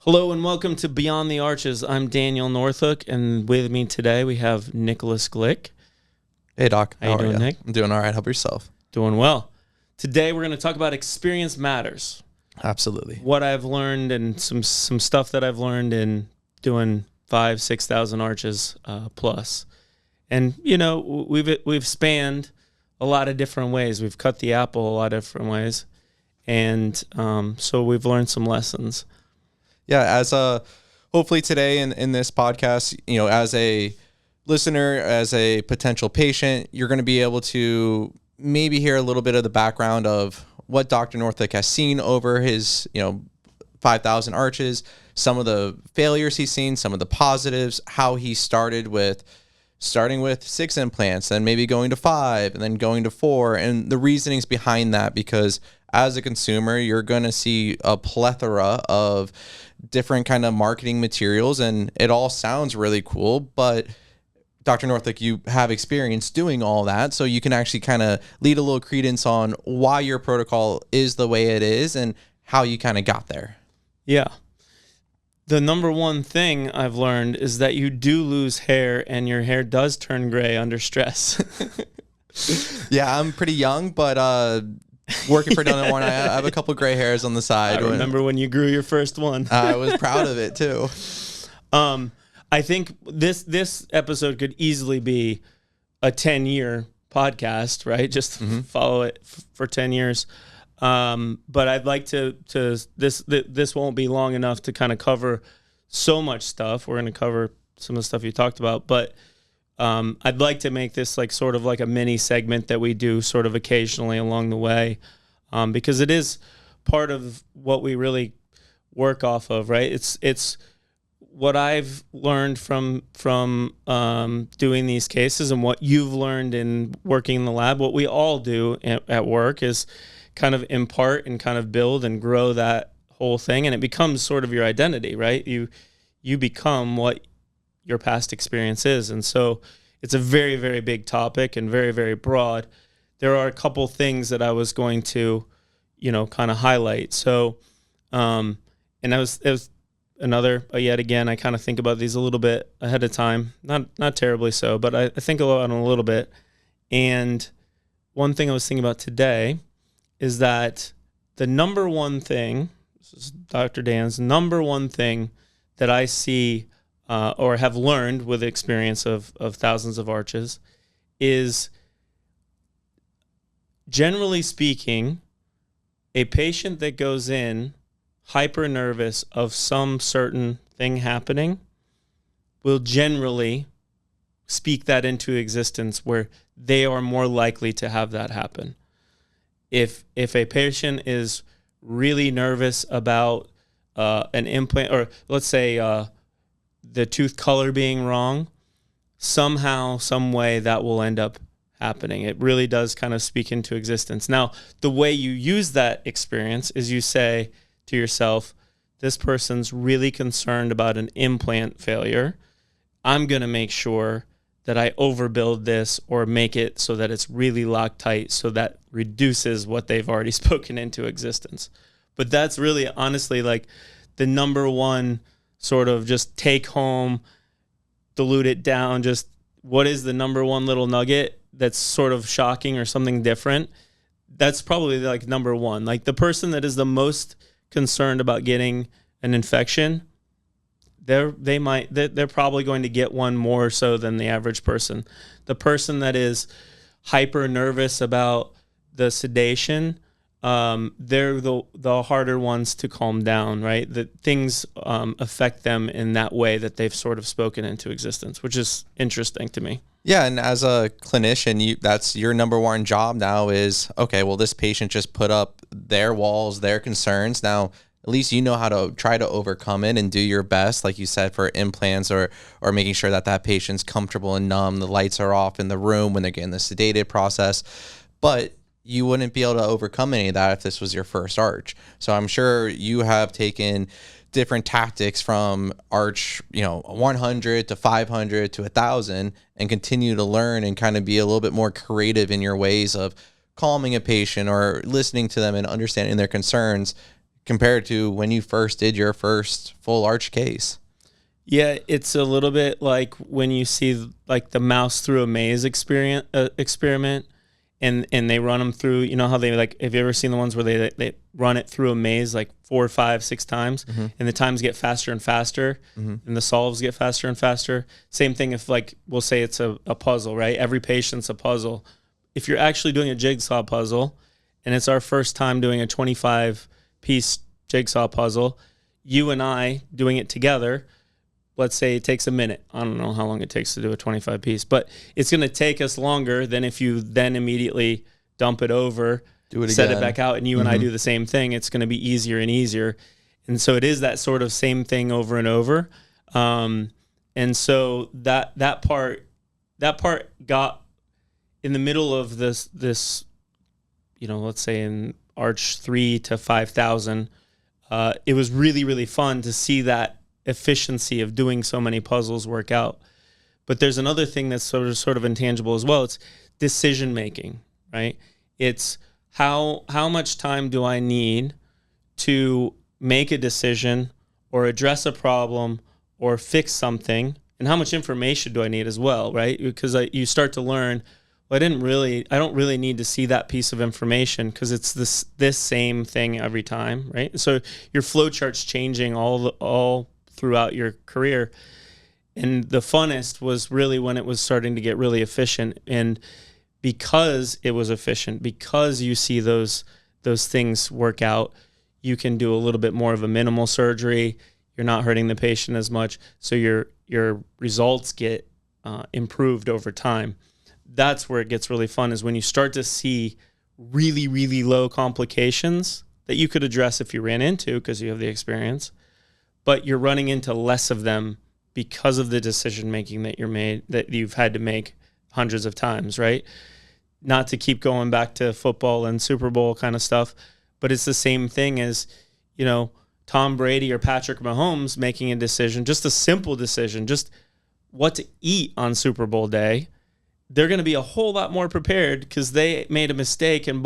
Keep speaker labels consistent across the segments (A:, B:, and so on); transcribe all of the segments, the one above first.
A: Hello and welcome to Beyond the Arches. I'm Daniel Noorthoek, and with me today we have Nicholas Glick.
B: Hey, Doc.
A: How you doing, Nick?
B: I'm doing all right. How about yourself?
A: Doing well. Today we're going to talk about experience matters.
B: Absolutely.
A: What I've learned and some stuff that I've learned in doing 5,000-6,000 arches plus. And you know, we've spanned a lot of different ways. We've cut the apple a lot of different ways, and so we've learned some lessons.
B: Yeah, hopefully today in this podcast, you know, as a listener, as a potential patient, you're going to be able to maybe hear a little bit of the background of what Dr. Noorthoek has seen over his, 5,000 arches, some of the failures he's seen, some of the positives, how he starting with 6 implants, then maybe going to 5 and then going to 4, and the reasonings behind that, because as a consumer, you're going to see a plethora of different kind of marketing materials, and it all sounds really cool, but Dr. Noorthoek, you have experience doing all that, so you can actually kind of lead a little credence on why your protocol is the way it is and how you kind of got there.
A: Yeah. The number one thing I've learned is that you do lose hair, and your hair does turn gray under stress.
B: Yeah, I'm pretty young, but working for Dun & Warren, I have a couple gray hairs on the side.
A: I remember when you grew your first one.
B: I was proud of it too.
A: I think this episode could easily be a 10-year podcast, right? Just follow it for 10 years. But I'd like to this won't be long enough to kind of cover so much stuff. We're going to cover some of the stuff you talked about, but I'd like to make this like sort of like a mini segment that we do sort of occasionally along the way, because it is part of what we really work off of, right? It's what I've learned from doing these cases, and what you've learned in working in the lab. What we all do at work is kind of impart and kind of build and grow that whole thing, and it becomes sort of your identity, right? You become what your past experience is. And so it's a very, very big topic and very, very broad. There are a couple things that I was going to, kind of highlight. So, and it was another, yet again, I kind of think about these a little bit ahead of time, not terribly so, but I think about them a little bit. And one thing I was thinking about today is that the number one thing, this is Dr. Dan's number one thing that I see or have learned with the experience of thousands of arches is, generally speaking, a patient that goes in hyper nervous of some certain thing happening will generally speak that into existence, where they are more likely to have that happen. If a patient is really nervous about an implant, or let's say the tooth color being wrong, somehow, some way that will end up happening. It really does kind of speak into existence. Now, the way you use that experience is you say to yourself, this person's really concerned about an implant failure. I'm going to make sure that I overbuild this or make it so that it's really locked tight, so that reduces what they've already spoken into existence. But that's really, honestly, like the number one sort of just take home, dilute it down, just what is the number one little nugget that's sort of shocking or something different. That's probably like number one. Like the person that is the most concerned about getting an infection, they're probably going to get one more so than the average person. The person that is hyper nervous about the sedation, they're the harder ones to calm down, right? That things affect them in that way that they've sort of spoken into existence, which is interesting to me.
B: Yeah, and as a clinician, that's your number one job now is, okay, well, this patient just put up their walls, their concerns. Now, at least you know how to try to overcome it and do your best, like you said, for implants or making sure that patient's comfortable and numb, the lights are off in the room when they're getting the sedated process. But you wouldn't be able to overcome any of that if this was your first arch. So I'm sure you have taken different tactics from arch, 100 to 500 to 1,000, and continue to learn and kind of be a little bit more creative in your ways of calming a patient or listening to them and understanding their concerns, compared to when you first did your first full arch case?
A: Yeah, it's a little bit like when you see like the mouse through a maze experiment, and they run them through. You know how they like? Have you ever seen the ones where they run it through a maze like 4, 5, 6 times, and the times get faster and faster, and the solves get faster and faster? Same thing if like we'll say it's a puzzle, right? Every patient's a puzzle. If you're actually doing a jigsaw puzzle, and it's our first time doing a 25-piece jigsaw puzzle, you and I doing it together. Let's say it takes a minute. I don't know how long it takes to do a 25 piece, but it's going to take us longer than if you then immediately dump it over, set it back out, and you and I do the same thing. It's going to be easier and easier. And so it is that sort of same thing over and over. And so that part got in the middle of this, you know, let's say in Arch 3 to 5,000, it was really, really fun to see that efficiency of doing so many puzzles work out. But there's another thing that's sort of intangible as well. It's decision making, right? It's how much time do I need to make a decision or address a problem or fix something, and how much information do I need as well, right? Because you start to learn, well, I don't really need to see that piece of information because it's this same thing every time, right? So your flow chart's changing all throughout your career. And the funnest was really when it was starting to get really efficient. And because it was efficient, because you see those things work out, you can do a little bit more of a minimal surgery. You're not hurting the patient as much. So your results get improved over time. That's where it gets really fun, is when you start to see really, really low complications that you could address if you ran into because you have the experience, but you're running into less of them because of the decision making that you've had to make hundreds of times, right? Not to keep going back to football and Super Bowl kind of stuff, but it's the same thing as, you know, Tom Brady or Patrick Mahomes making a decision, just a simple decision, just what to eat on Super Bowl day. They're going to be a whole lot more prepared because they made a mistake and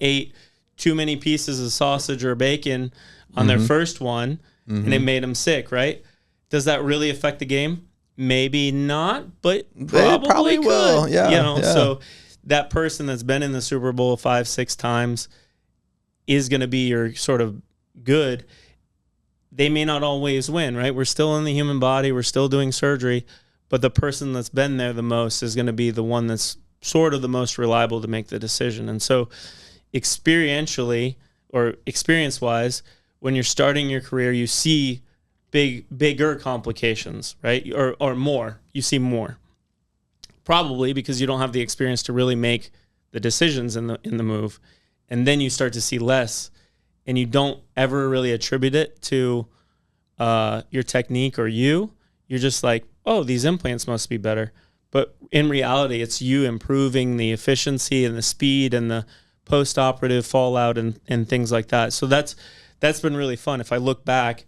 A: ate too many pieces of sausage or bacon on their first one. And it made them sick, right? Does that really affect the game? Maybe not, but probably
B: will. Yeah.
A: So that person that's been in the Super Bowl 5, 6 times is going to be your sort of good. They may not always win, right? We're still in the human body. We're still doing surgery. But the person that's been there the most is going to be the one that's sort of the most reliable to make the decision. And so experientially or experience-wise, when you're starting your career, you see bigger complications, right? Or more. You see more. Probably because you don't have the experience to really make the decisions in the move. And then you start to see less, and you don't ever really attribute it to your technique or you. You're just like, oh, these implants must be better. But in reality, it's you improving the efficiency and the speed and the post-operative fallout and things like that. So that's been really fun. If I look back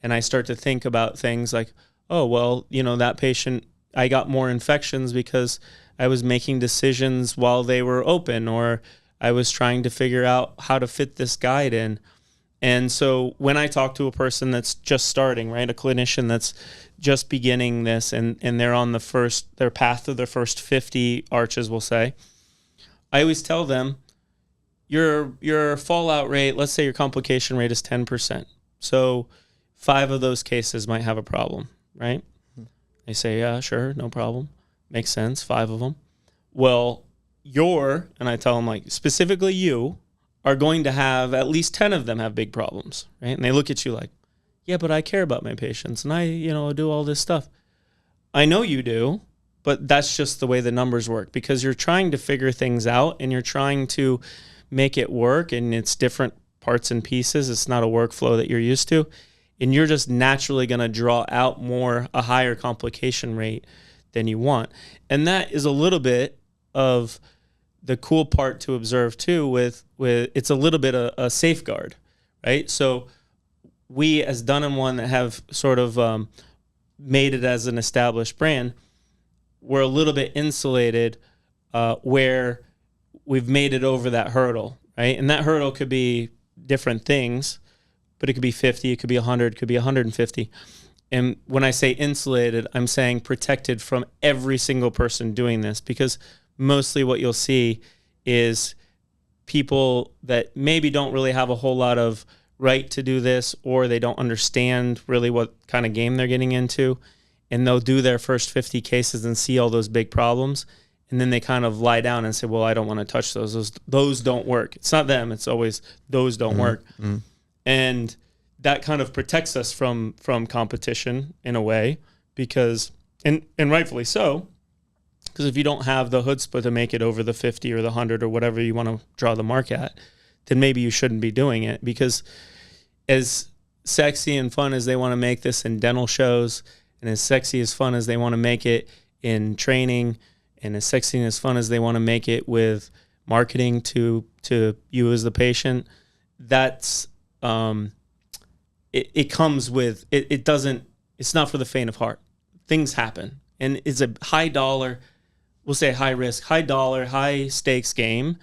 A: and I start to think about things like, oh, well, you know, that patient, I got more infections because I was making decisions while they were open, or I was trying to figure out how to fit this guide in. And so when I talk to a person that's just starting, right, a clinician that's just beginning this and they're on their path to their first 50 arches, we'll say, I always tell them, your fallout rate, let's say your complication rate is 10%. So 5 of those cases might have a problem, right? They say, yeah, sure, no problem. Makes sense, 5 of them. Well, and I tell them, like, specifically you are going to have at least 10 of them have big problems, right? And they look at you like, yeah, but I care about my patients and I, do all this stuff. I know you do, but that's just the way the numbers work, because you're trying to figure things out and you're trying to make it work, and it's different parts and pieces. It's not a workflow that you're used to. And you're just naturally going to draw out a higher complication rate than you want. And that is a little bit of the cool part to observe too, with it's a little bit a safeguard, right? So we as Dun & One that have sort of made it as an established brand, we're a little bit insulated where we've made it over that hurdle, right? And that hurdle could be different things, but it could be 50, it could be 100, it could be 150. And when I say insulated, I'm saying protected from every single person doing this, because mostly what you'll see is people that maybe don't really have a whole lot of right to do this, or they don't understand really what kind of game they're getting into, and they'll do their first 50 cases and see all those big problems, and then they kind of lie down and say, well, I don't want to touch those. Those don't work. It's not them. It's always those don't work. And that kind of protects us from competition in a way, because, and rightfully so, because if you don't have the chutzpah to make it over the 50 or the 100 or whatever you want to draw the mark at, then maybe you shouldn't be doing it. Because as sexy and fun as they want to make this in dental shows, and as sexy as fun as they want to make it in training, and as sexy and as fun as they want to make it with marketing to you as the patient, that's it comes with it doesn't, it's not for the faint of heart. Things happen, and it's a high dollar, we'll say high risk, high dollar, high stakes game,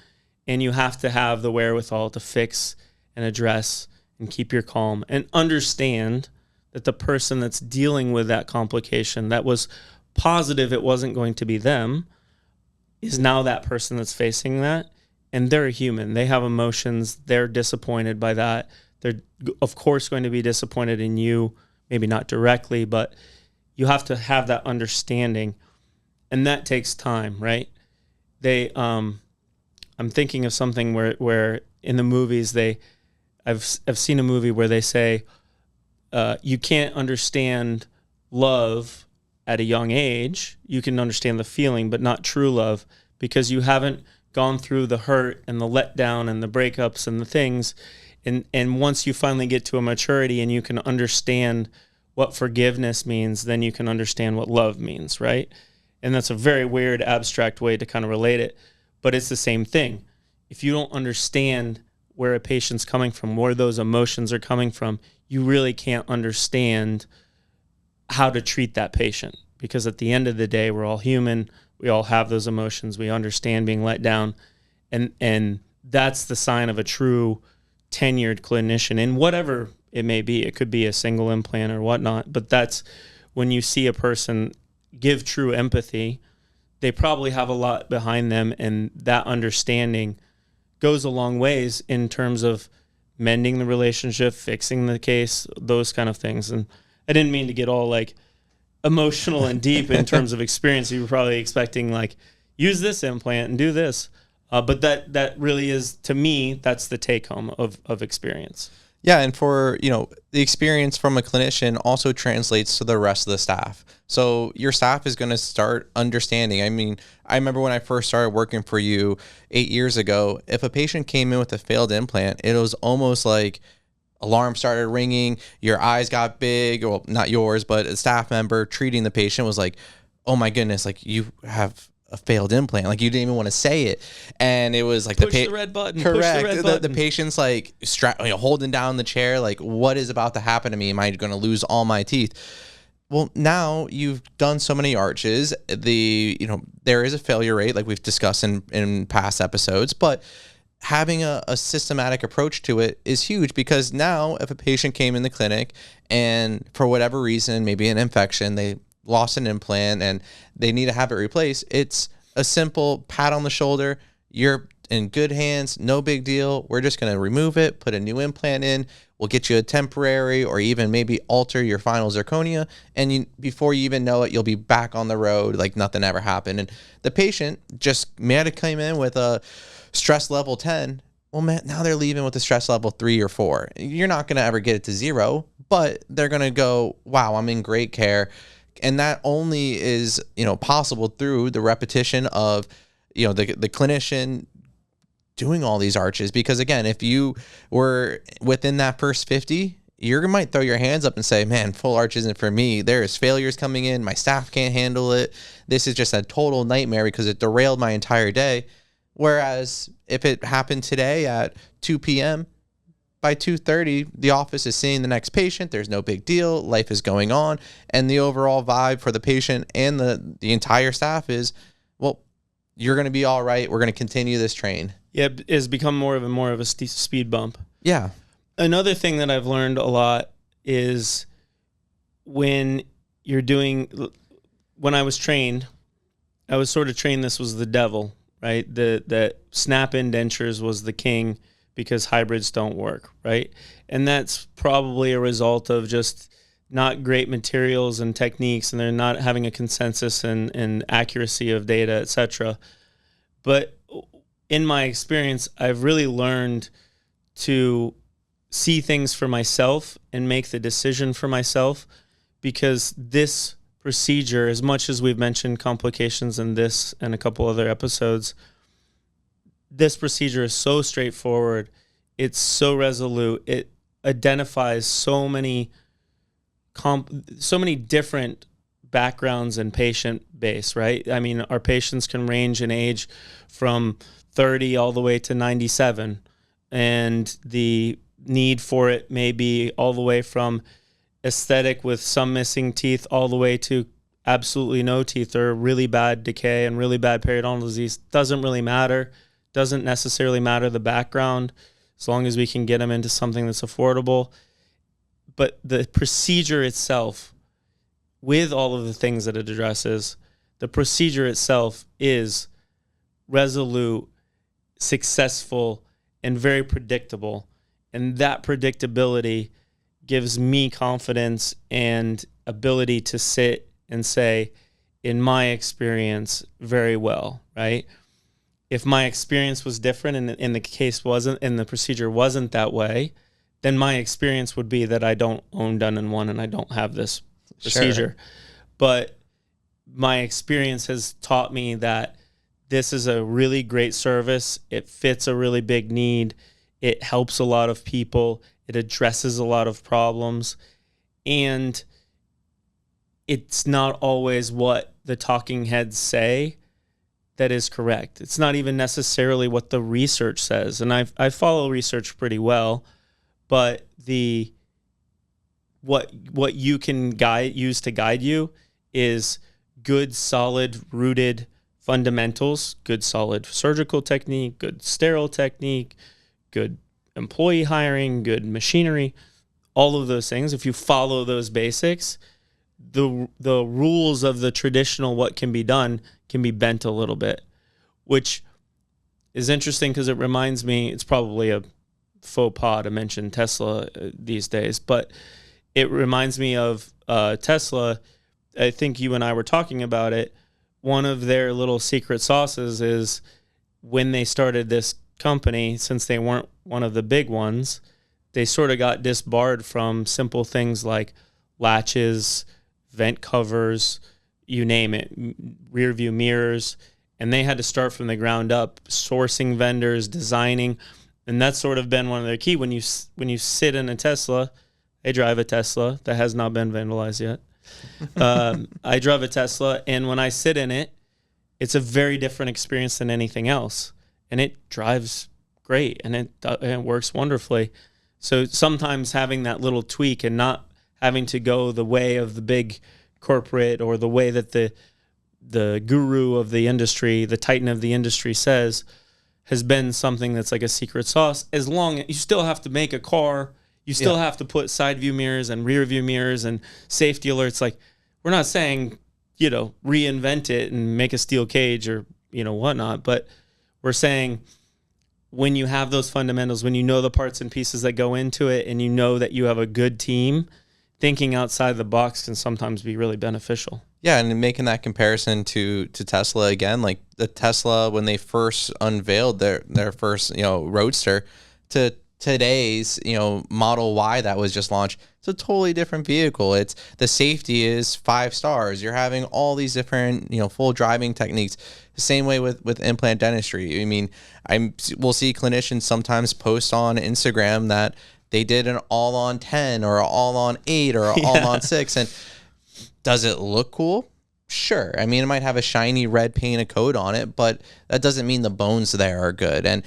A: and you have to have the wherewithal to fix and address and keep your calm and understand that the person that's dealing with that complication that was positive it wasn't going to be them is now that person that's facing that, and they're a human. They have emotions. They're disappointed by that. They're, of course, going to be disappointed in you, maybe not directly, but you have to have that understanding, and that takes time, right? I'm thinking of something where in the movies I've seen a movie where they say you can't understand love at a young age. You can understand the feeling, but not true love, because you haven't gone through the hurt and the letdown and the breakups and the things. And once you finally get to a maturity and you can understand what forgiveness means, then you can understand what love means, right? And that's a very weird, abstract way to kind of relate it, but it's the same thing. If you don't understand where a patient's coming from, where those emotions are coming from, you really can't understand how to treat that patient, because at the end of the day, we're all human. We all have those emotions. We understand being let down, and that's the sign of a true tenured clinician in whatever it may be. It could be a single implant or whatnot, but that's when you see a person give true empathy. They probably have a lot behind them, and that understanding goes a long ways in terms of mending the relationship, fixing the case, those kind of things. And I didn't mean to get all like emotional and deep in terms of experience. You were probably expecting like, use this implant and do this. But that really is, to me, that's the take home of experience.
B: Yeah, and for, the experience from a clinician also translates to the rest of the staff. So your staff is going to start understanding. I mean, I remember when I first started working for you 8 years ago, if a patient came in with a failed implant, it was almost like alarm started ringing, your eyes got big, well, not yours, but a staff member treating the patient was like, oh my goodness, like you have a failed implant, like you didn't even want to say it. And it was like
A: push the red button.
B: Correct.
A: Push the red button.
B: The patient's like holding down the chair, like, what is about to happen to me? Am I going to lose all my teeth? Well, now you've done so many arches, there is a failure rate, like we've discussed in past episodes, but having a systematic approach to it is huge, because now if a patient came in the clinic and for whatever reason, maybe an infection, they lost an implant and they need to have it replaced, it's a simple pat on the shoulder. You're in good hands, no big deal. We're just going to remove it, put a new implant in. We'll get you a temporary or even maybe alter your final zirconia. And before you even know it, you'll be back on the road like nothing ever happened. And the patient just may have come in with a stress level 10. Well, man, now they're leaving with a stress level 3 or 4. You're not going to ever get it to 0, but they're going to go, wow, I'm in great care. And that only is, possible through the repetition of, the clinician doing all these arches. Because again, if you were within that first 50, you might throw your hands up and say, man, full arch isn't for me. There's failures coming in. My staff can't handle it. This is just a total nightmare because it derailed my entire day. Whereas if it happened today at 2 p.m., by 2:30, the office is seeing the next patient. There's no big deal. Life is going on. And the overall vibe for the patient and the entire staff is, well, you're going to be all right. We're going to continue this train.
A: Yeah, it's become more of a speed bump.
B: Yeah.
A: Another thing that I've learned a lot is when when I was trained, I was sort of trained this was the devil, right? That snap-in dentures was the king because hybrids don't work, right? And that's probably a result of just not great materials and techniques, and they're not having a consensus and accuracy of data, etc. But in my experience, I've really learned to see things for myself and make the decision for myself, because this procedure, as much as we've mentioned complications in this and a couple other episodes, this procedure is so straightforward. It's so resolute. It identifies so many different backgrounds and patient base, right? I mean, our patients can range in age from 30 all the way to 97, and the need for it may be all the way from aesthetic with some missing teeth all the way to absolutely no teeth or really bad decay and really bad periodontal disease. Doesn't really matter. Doesn't necessarily matter the background, as long as we can get them into something that's affordable. But the procedure itself, with all of the things that it addresses, the procedure itself is resolute, successful, and very predictable. And that predictability gives me confidence and ability to sit and say, in my experience, very well, right? If my experience was different and the case wasn't, and the procedure wasn't that way, then my experience would be that I don't own Done & One and I don't have this procedure. Sure. But my experience has taught me that this is a really great service. It fits a really big need. It helps a lot of people. It addresses a lot of problems. And it's not always what the talking heads say that is correct. It's not even necessarily what the research says. And I follow research pretty well, but what you can use to guide you is good, solid, rooted fundamentals, good, solid surgical technique, good sterile technique, good employee hiring, good machinery, all of those things. If you follow those basics, the rules of the traditional what can be done can be bent a little bit, which is interesting because it reminds me, it's probably a faux pas to mention Tesla these days, but it reminds me of Tesla. I think you and I were talking about it. One of their little secret sauces is when they started this company, since they weren't one of the big ones, they sort of got disbarred from simple things like latches, vent covers, you name it, rear view mirrors, and they had to start from the ground up, sourcing vendors, designing, and that's sort of been one of their key. When you sit in a Tesla, I drive a Tesla that has not been vandalized yet. I drive a Tesla, and when I sit in it, it's a very different experience than anything else, and it drives great, and it works wonderfully. So sometimes having that little tweak and not having to go the way of the big corporate or the way that the guru of the industry, the titan of the industry says, has been something that's like a secret sauce. As long as you still have to make a car, you still have to put side view mirrors and rear view mirrors and safety alerts. Like, we're not saying, reinvent it and make a steel cage or, whatnot, but we're saying when you have those fundamentals, when you know the parts and pieces that go into it, and you know that you have a good team, thinking outside the box can sometimes be really beneficial.
B: Yeah, and making that comparison to Tesla again, like the Tesla when they first unveiled their first Roadster to today's Model Y that was just launched, it's a totally different vehicle. It's the safety is 5 stars. You're having all these different full driving techniques. The same way with implant dentistry. I mean, we'll see clinicians sometimes post on Instagram that they did an all on 10 or all on 8 or all on 6, and does it look cool? Sure. I mean, it might have a shiny red paint coat on it, but that doesn't mean the bones there are good. And,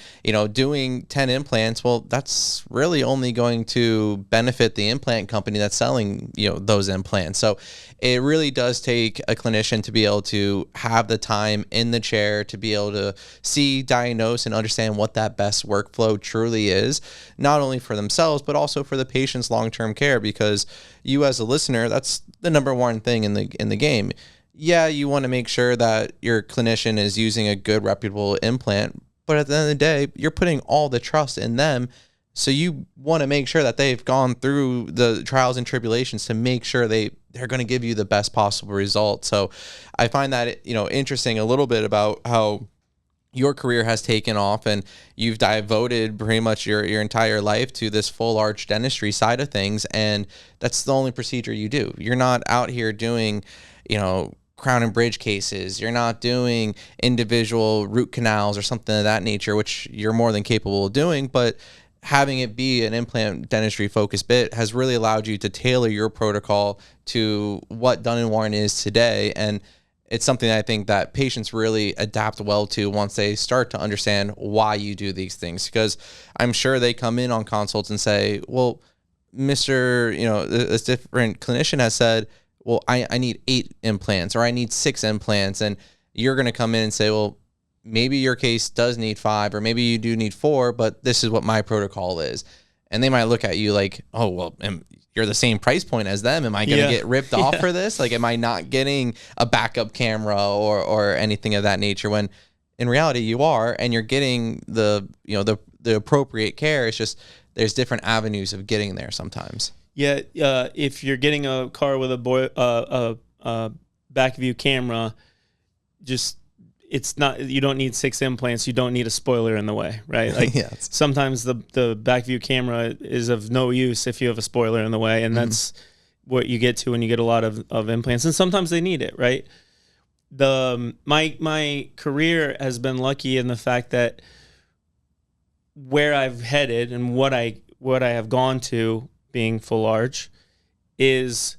B: doing 10 implants, well, that's really only going to benefit the implant company that's selling, those implants. So it really does take a clinician to be able to have the time in the chair to be able to see, diagnose, and understand what that best workflow truly is, not only for themselves, but also for the patient's long-term care, because you as a listener, that's the number one thing in the game. Yeah, you want to make sure that your clinician is using a good, reputable implant, but at the end of the day, you're putting all the trust in them. So you want to make sure that they've gone through the trials and tribulations to make sure they're going to give you the best possible result. So I find that, interesting a little bit about how your career has taken off, and you've devoted pretty much your entire life to this full arch dentistry side of things. And that's the only procedure you do. You're not out here doing, crown and bridge cases. You're not doing individual root canals or something of that nature, which you're more than capable of doing. But having it be an implant dentistry focused bit has really allowed you to tailor your protocol to what Dun & Warren is today. And it's something I think that patients really adapt well to once they start to understand why you do these things. Because I'm sure they come in on consults and say, well, Mr., this different clinician has said, well, I need 8 implants or I need 6 implants. And you're going to come in and say, well, maybe your case does need 5 or maybe you do need 4, but this is what my protocol is. And they might look at you like, oh, well, you're the same price point as them. Am I going to get ripped off for this? Like, am I not getting a backup camera or anything of that nature? When in reality you are, and you're getting the appropriate care. It's just there's different avenues of getting there sometimes.
A: Yeah, if you're getting a car with a back view camera, it's not, you don't need 6 implants. You don't need a spoiler in the way, right? Like sometimes the back view camera is of no use if you have a spoiler in the way, and that's what you get to when you get a lot of implants. And sometimes they need it, right? My career has been lucky in the fact that where I've headed and what I have gone to, being full arch, is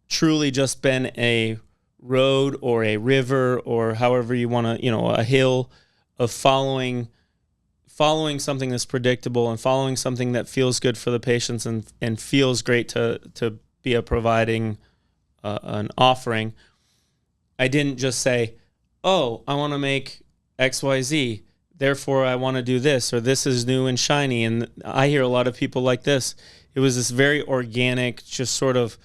A: truly just been a road or a river or however you want to, a hill of following something that's predictable and following something that feels good for the patients and feels great to be providing an offering. I didn't just say, oh, I want to make XYZ, therefore I want to do this, or this is new and shiny. And I hear a lot of people like this. It was this very organic, just sort of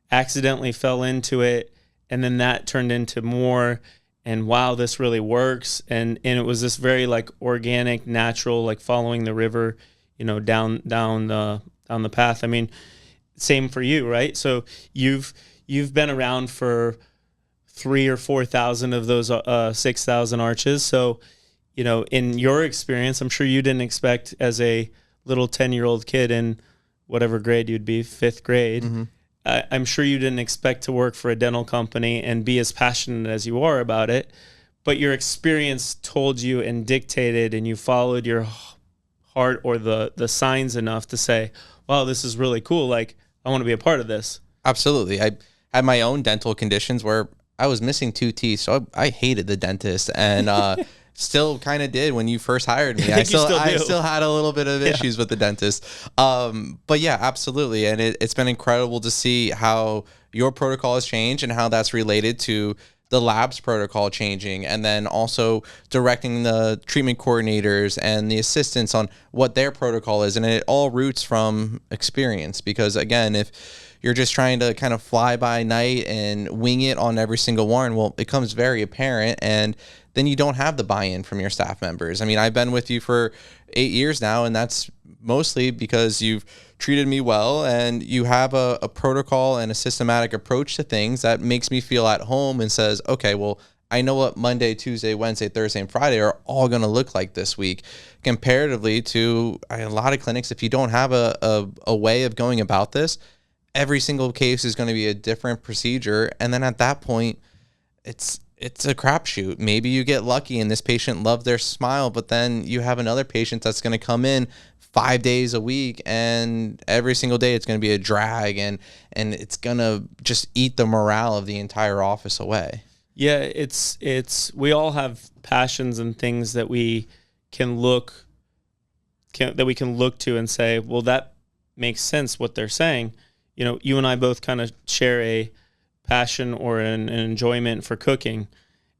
A: accidentally fell into it, and then that turned into more, and wow, this really works. And it was this very like organic, natural, like following the river, down the path. I mean, same for you, right? So you've been around for 3,000 or 4,000 of those 6,000 arches. So, in your experience, I'm sure you didn't expect as a little 10-year-old kid in whatever grade you'd be, 5th grade, I'm sure you didn't expect to work for a dental company and be as passionate as you are about it, but your experience told you and dictated, and you followed your heart or the signs enough to say, wow, this is really cool. Like, I want to be a part of this.
B: Absolutely. I had my own dental conditions where I was missing 2 teeth, so I hated the dentist, and still kind of did when you first hired me. I still had a little bit of issues with the dentist. But yeah, absolutely. And it's been incredible to see how your protocol has changed and how that's related to the lab's protocol changing, and then also directing the treatment coordinators and the assistants on what their protocol is. And it all roots from experience, because again, if you're just trying to kind of fly by night and wing it on every single one, well, it becomes very apparent, and then you don't have the buy-in from your staff members. I mean, I've been with you for 8 years now, and that's mostly because you've treated me well, and you have a protocol and a systematic approach to things that makes me feel at home and says, okay, well, I know what Monday, Tuesday, Wednesday, Thursday, and Friday are all going to look like this week, comparatively to a lot of clinics. If you don't have a way of going about this, every single case is going to be a different procedure. And then at that point, it's a crapshoot. Maybe you get lucky and this patient loved their smile, but then you have another patient that's going to come in 5 days a week, and every single day it's going to be a drag, and it's going to just eat the morale of the entire office away.
A: Yeah, we all have passions and things that we can look to and say, well, that makes sense what they're saying. You know, you and I both kind of share a passion or an enjoyment for cooking.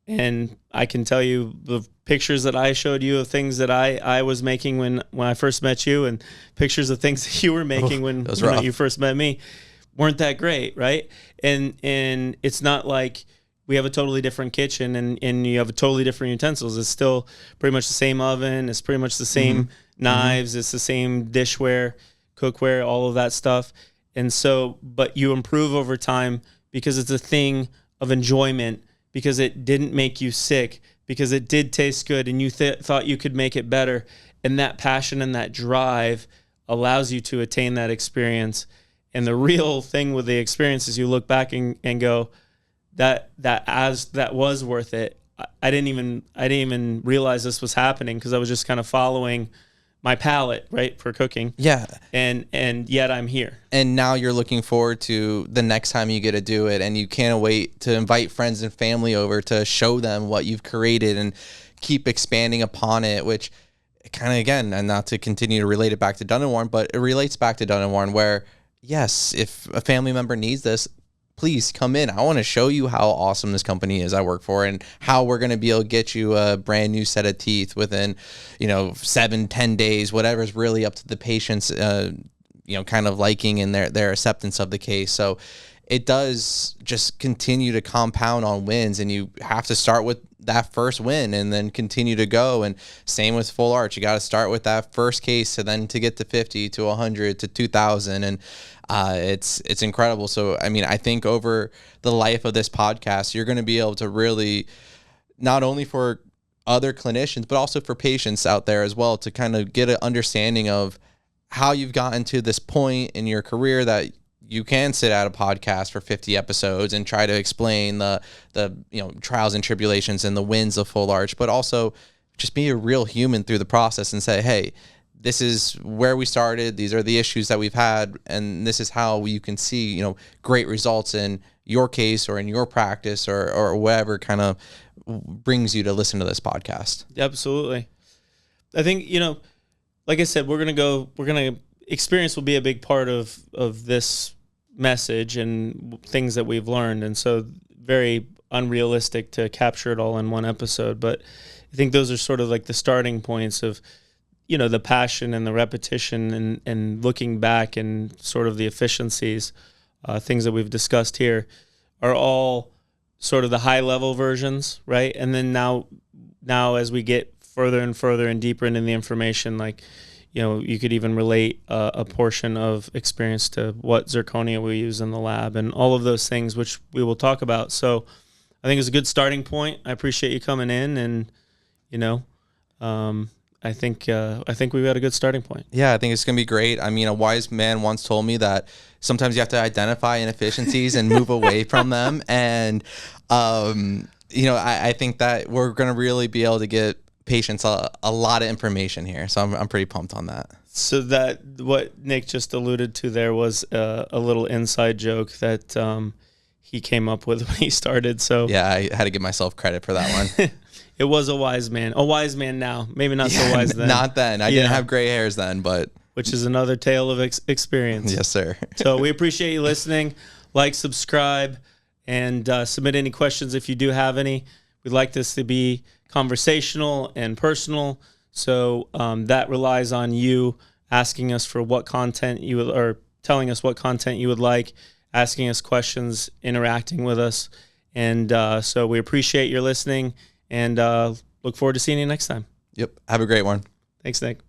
A: And I can tell you the pictures that I showed you of things that I was making when I first met you, and pictures of things that you were making when you first met me weren't that great, right? And it's not like we have a totally different kitchen and you have a totally different utensils. It's still pretty much the same oven. It's pretty much the same knives. It's the same dishware, cookware, all of that stuff. And so, but you improve over time because it's a thing of enjoyment, because it didn't make you sick, because it did taste good and you thought you could make it better. And that passion and that drive allows you to attain that experience. And the real thing with the experience is you look back and go, that was worth it. I didn't even realize this was happening because I was just kind of following my palate, right, for cooking.
B: Yeah.
A: And yet I'm here.
B: And now you're looking forward to the next time you get to do it, and you can't wait to invite friends and family over to show them what you've created and keep expanding upon it, which kind of, again, and not to continue to relate it back to Dun & Warren, but it relates back to Dun & Warren where, yes, if a family member needs this, please come in. I want to show you how awesome this company is I work for and how we're going to be able to get you a brand new set of teeth within, 7-10 days, whatever is really up to the patient's, kind of liking and their acceptance of the case. So it does just continue to compound on wins, and you have to start with that first win and then continue to go. And same with Full Arch. You got to start with that first case and then to get to 50 to 100 to 2,000. And it's incredible. So, I mean, I think over the life of this podcast, you're going to be able to really, not only for other clinicians, but also for patients out there as well, to kind of get an understanding of how you've gotten to this point in your career that you can sit at a podcast for 50 episodes and try to explain the trials and tribulations and the wins of Full Arch, but also just be a real human through the process and say, hey, this is where we started. These are the issues that we've had, and this is how you can see, great results in your case or in your practice or whatever kind of brings you to listen to this podcast.
A: Absolutely. I think, like I said, experience will be a big part of this message and things that we've learned. And so very unrealistic to capture it all in one episode. But I think those are sort of like the starting points of, the passion and the repetition and looking back, and sort of the efficiencies, things that we've discussed here are all sort of the high level versions, right? And then now as we get further and further and deeper into the information, like, you could even relate a portion of experience to what zirconia we use in the lab and all of those things, which we will talk about. So I think it's a good starting point. I appreciate you coming in, and, I think we've got a good starting point.
B: Yeah, I think it's going to be great. I mean, a wise man once told me that sometimes you have to identify inefficiencies and move away from them. And, I think that we're going to really be able to get patients a lot of information here. So I'm pretty pumped on that.
A: So that what Nick just alluded to there was a little inside joke that he came up with when he started. So
B: yeah, I had to give myself credit for that one.
A: It was a wise man now, maybe not so wise then.
B: Not then. I didn't have gray hairs then, but
A: which is another tale of experience.
B: Yes, sir.
A: So we appreciate you listening. Like, subscribe, and submit any questions if you do have any. We'd like this to be conversational and personal, so that relies on you asking us for what content you would, or telling us what content you would like, asking us questions, interacting with us, and so we appreciate your listening, and look forward to seeing you next time.
B: Yep. Have a great one.
A: Thanks, Nick.